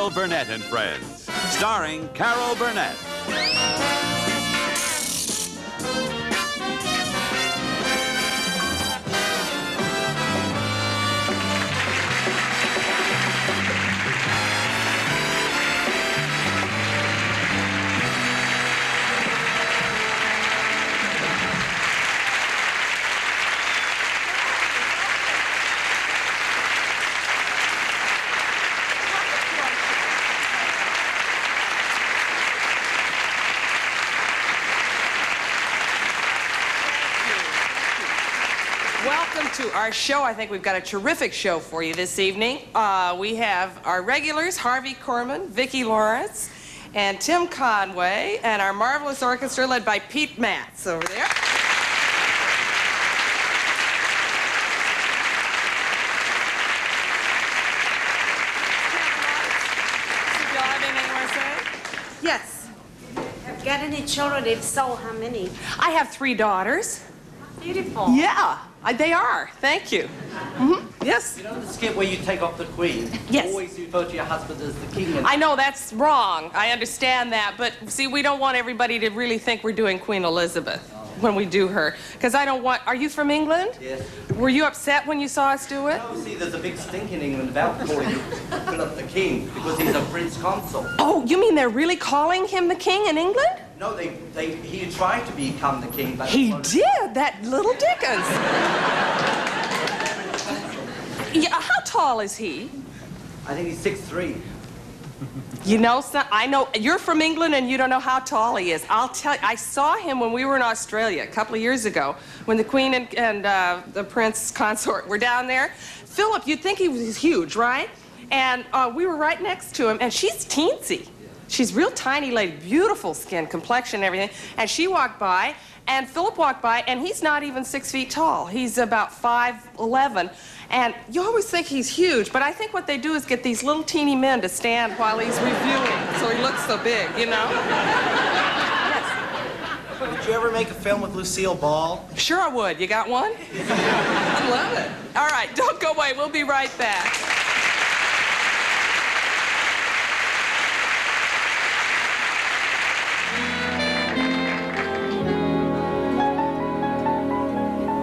Carol Burnett and Friends, starring Carol Burnett. Welcome to our show. I think we've got a terrific show for you this evening. We have our regulars, Harvey, Korman, Vicki Lawrence, and Tim Conway, and our marvelous orchestra led by Pete Matz over there. Do y'all have anything you want to say? Yes. Have you got any children? If so, how many? I have 3 daughters. Beautiful. Yeah, they are. Thank you. Yes. You know the skit where you take off the queen? Yes. Always refer to your husband as the king. I know that's wrong. I understand that. But see, we don't want everybody to really think we're doing Queen Elizabeth when we do her. Because I don't want... Are you from England? Yes. Were you upset when you saw us do it? No, see, there's a big stink in England about calling Philip the king because he's a prince consort. Oh, you mean they're really calling him the king in England? No, he tried to become the king, but... He did, that little Dickens. Yeah, how tall is he? I think he's 6'3". You know, I know you're from England and you don't know how tall he is. I'll tell you, I saw him when we were in Australia a couple of years ago when the Queen and the Prince consort were down there. Philip, you'd think he was huge, right? And we were right next to him, and she's teensy. She's real tiny lady, beautiful skin, complexion, and everything. And she walked by, and Philip walked by, and he's not even 6 feet tall. He's about 5'11". And you always think he's huge, but I think what they do is get these little teeny men to stand while he's reviewing, so he looks so big, you know? Yes. Did you ever make a film with Lucille Ball? Sure I would. You got one? I love it. All right, don't go away. We'll be right back.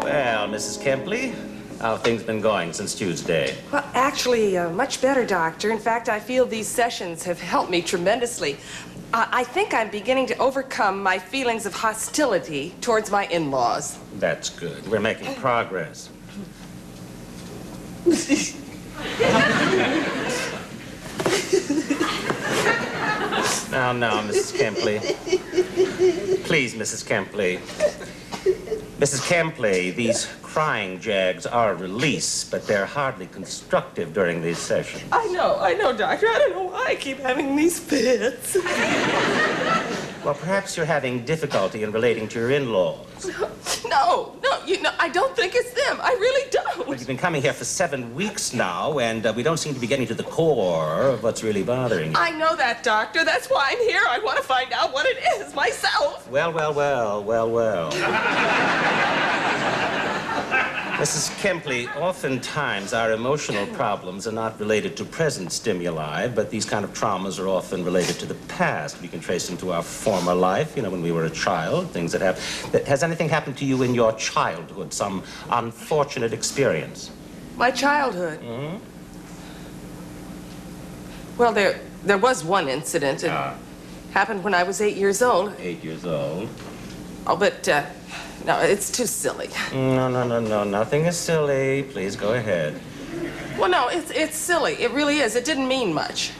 Well, Mrs. Kempley, how have things been going since Tuesday? Well, actually, much better, Doctor. In fact, I feel these sessions have helped me tremendously. I think I'm beginning to overcome my feelings of hostility towards my in-laws. That's good. We're making progress. Now, Mrs. Kempley. Please, Mrs. Kempley. Mrs. Kempley, these crying jags are a release, but they're hardly constructive during these sessions. I know, Doctor. I don't know why I keep having these fits. Well, perhaps you're having difficulty in relating to your in-laws. No, I don't think it's them. I really don't. Well, you've been coming here for 7 weeks now, and we don't seem to be getting to the core of what's really bothering you. I know that, Doctor. That's why I'm here. I want to find out what it is myself. Well. Mrs. Kempley, oftentimes our emotional problems are not related to present stimuli, but these kind of traumas are often related to the past. We can trace them to our former life, you know, when we were a child, things that have... Has anything happened to you in your childhood, some unfortunate experience? My childhood? Mm-hmm. Well, there was one incident. It happened when I was 8 years old. 8 years old. Oh, but, no, it's too silly. No, nothing is silly. Please go ahead. Well, no, it's silly. It really is. It didn't mean much.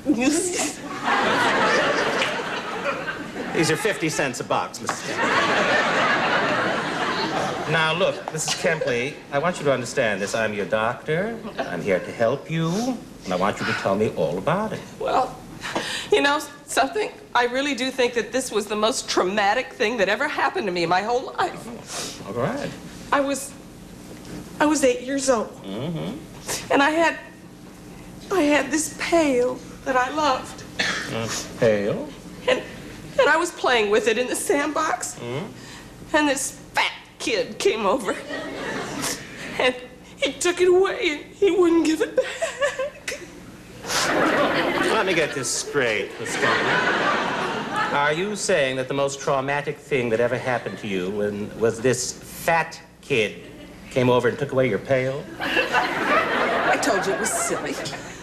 These are 50 cents a box, Mrs. Kempley. Now, look, Mrs. Kempley, I want you to understand this. I'm your doctor. I'm here to help you, and I want you to tell me all about it. Well, you know something? I really do think that this was the most traumatic thing that ever happened to me in my whole life. All right. I was 8 years old. Mm-hmm. And I had this pail that I loved. Pail? And I was playing with it in the sandbox. Mm-hmm. And this fat kid came over. And he took it away and he wouldn't give it back. let me get this straight, Miss Korman. Are you saying that the most traumatic thing that ever happened to you was this fat kid came over and took away your pail? I told you it was silly.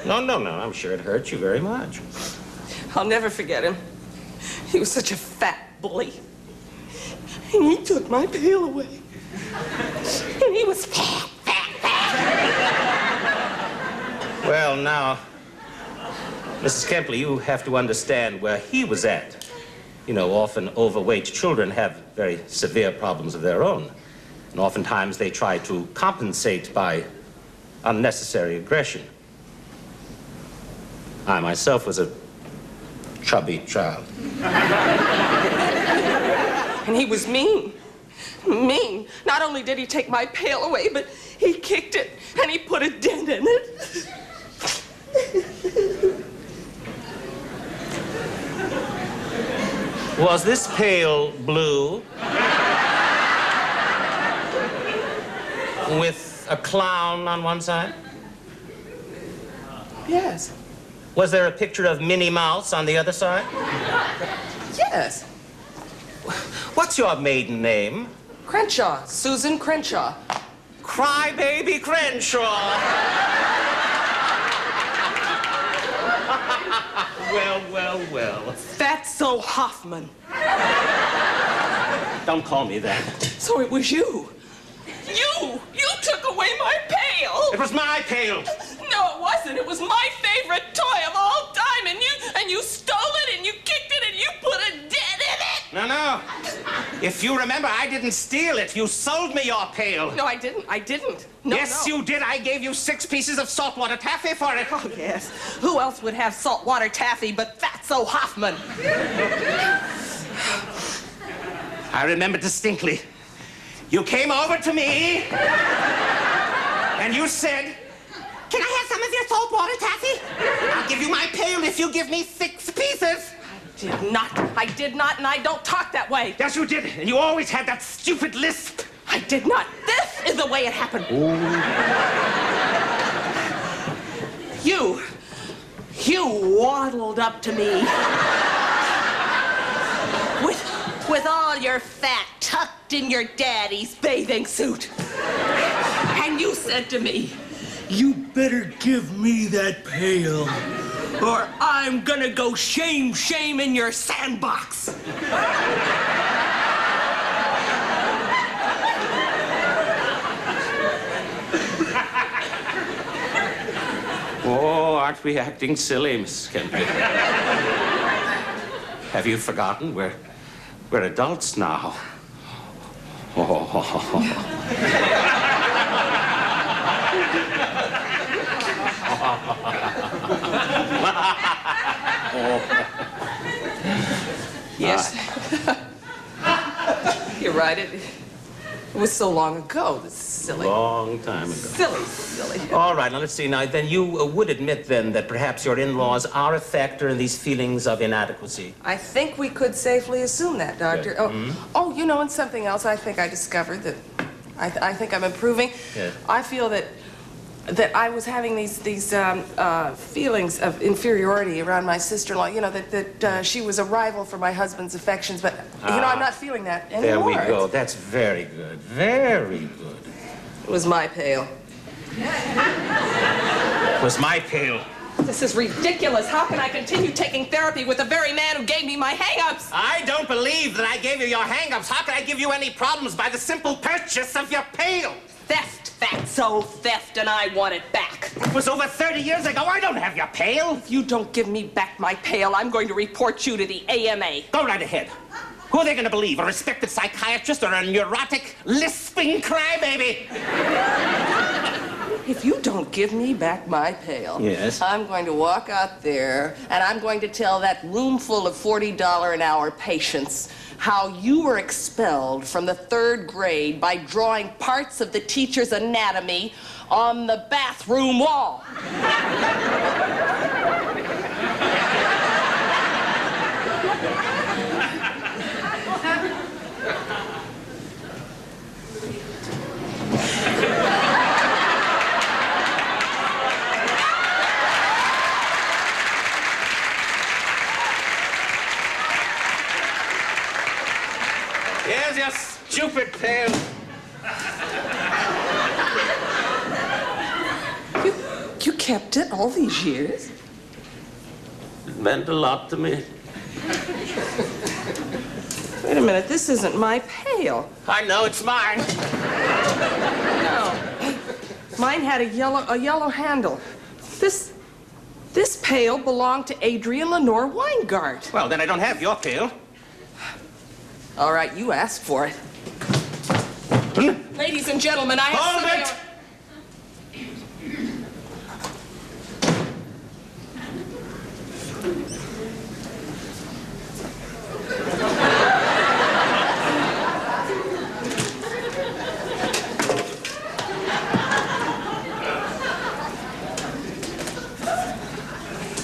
No. I'm sure it hurt you very much. I'll never forget him. He was such a fat bully. And he took my pail away. And he was fat. Well, now, Mrs. Kempley, you have to understand where he was at. You know, often overweight children have very severe problems of their own. And oftentimes they try to compensate by unnecessary aggression. I myself was a chubby child. And he was mean. Mean. Not only did he take my pail away, but he kicked it and he put a dent in it. Was this pail blue? With a clown on one side? Yes. Was there a picture of Minnie Mouse on the other side? Yes. What's your maiden name? Crenshaw. Susan Crenshaw. Crybaby Crenshaw. Well. Fatso Hoffman. Don't call me that. So it was you. You took away my pail. It was my pail. No, it wasn't. It was my favorite toy of all time, and you stole it, and you kicked it, and you put a dent in it. No. If you remember, I didn't steal it. You sold me your pail. No, I didn't. No, Yes, no. you did. I gave you 6 pieces of saltwater taffy for it. Oh, yes. Who else would have saltwater taffy but Fatso Hoffman? I remember distinctly. You came over to me, and you said, "Can I have some of your saltwater taffy? I'll give you my pail if you give me 6 pieces." I did not, and I don't talk that way. Yes, you did, and you always had that stupid lisp. I did not. This is the way it happened. You waddled up to me with all your fat tucked in your daddy's bathing suit. And you said to me, "You better give me that pail, or I'm gonna go shame in your sandbox. Oh, aren't we acting silly, Miss Kempley? Have you forgotten? We're adults now. Yes. You're right. It was so long ago. This is silly. Long time ago. Silly. All right, now let's see. Now, then you would admit then that perhaps your in-laws are a factor in these feelings of inadequacy. I think we could safely assume that, Doctor. Yeah. Oh, you know, and something else I think I discovered that I think I'm improving. Yeah. I feel that I was having these feelings of inferiority around my sister-in-law. You know, that she was a rival for my husband's affections, but, you know, I'm not feeling that anymore. There we go. That's very good. Very good. It was my pail. It was my pail. This is ridiculous. How can I continue taking therapy with the very man who gave me my hang-ups? I don't believe that I gave you your hang-ups. How could I give you any problems by the simple purchase of your pail? Theft, Fatso, theft, and I want it back. It was over 30 years ago. I don't have your pail. If you don't give me back my pail, I'm going to report you to the AMA. Go right ahead. Who are they going to believe? A respected psychiatrist or a neurotic, lisping crybaby? If you don't give me back my pail, Yes? I'm going to walk out there and I'm going to tell that room full of $40 an hour patients how you were expelled from the 3rd grade by drawing parts of the teacher's anatomy on the bathroom wall. stupid pail. You kept it all these years? It meant a lot to me. Wait a minute, this isn't my pail. I know it's mine. No. Mine had a yellow handle. This pail belonged to Adrian Lenore Weingart. Well, then I don't have your pail. All right, you asked for it. Ladies and gentlemen, I have Hold something... it!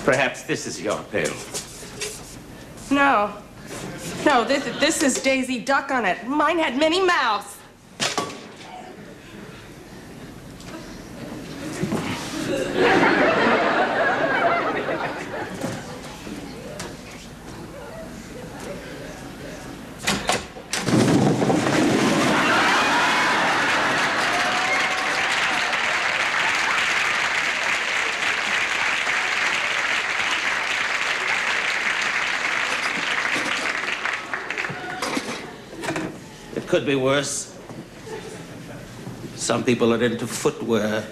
Perhaps this is your pail. No. No, this is Daisy Duck on it. Mine had Minnie Mouse. It could be worse. Some people are into footwear.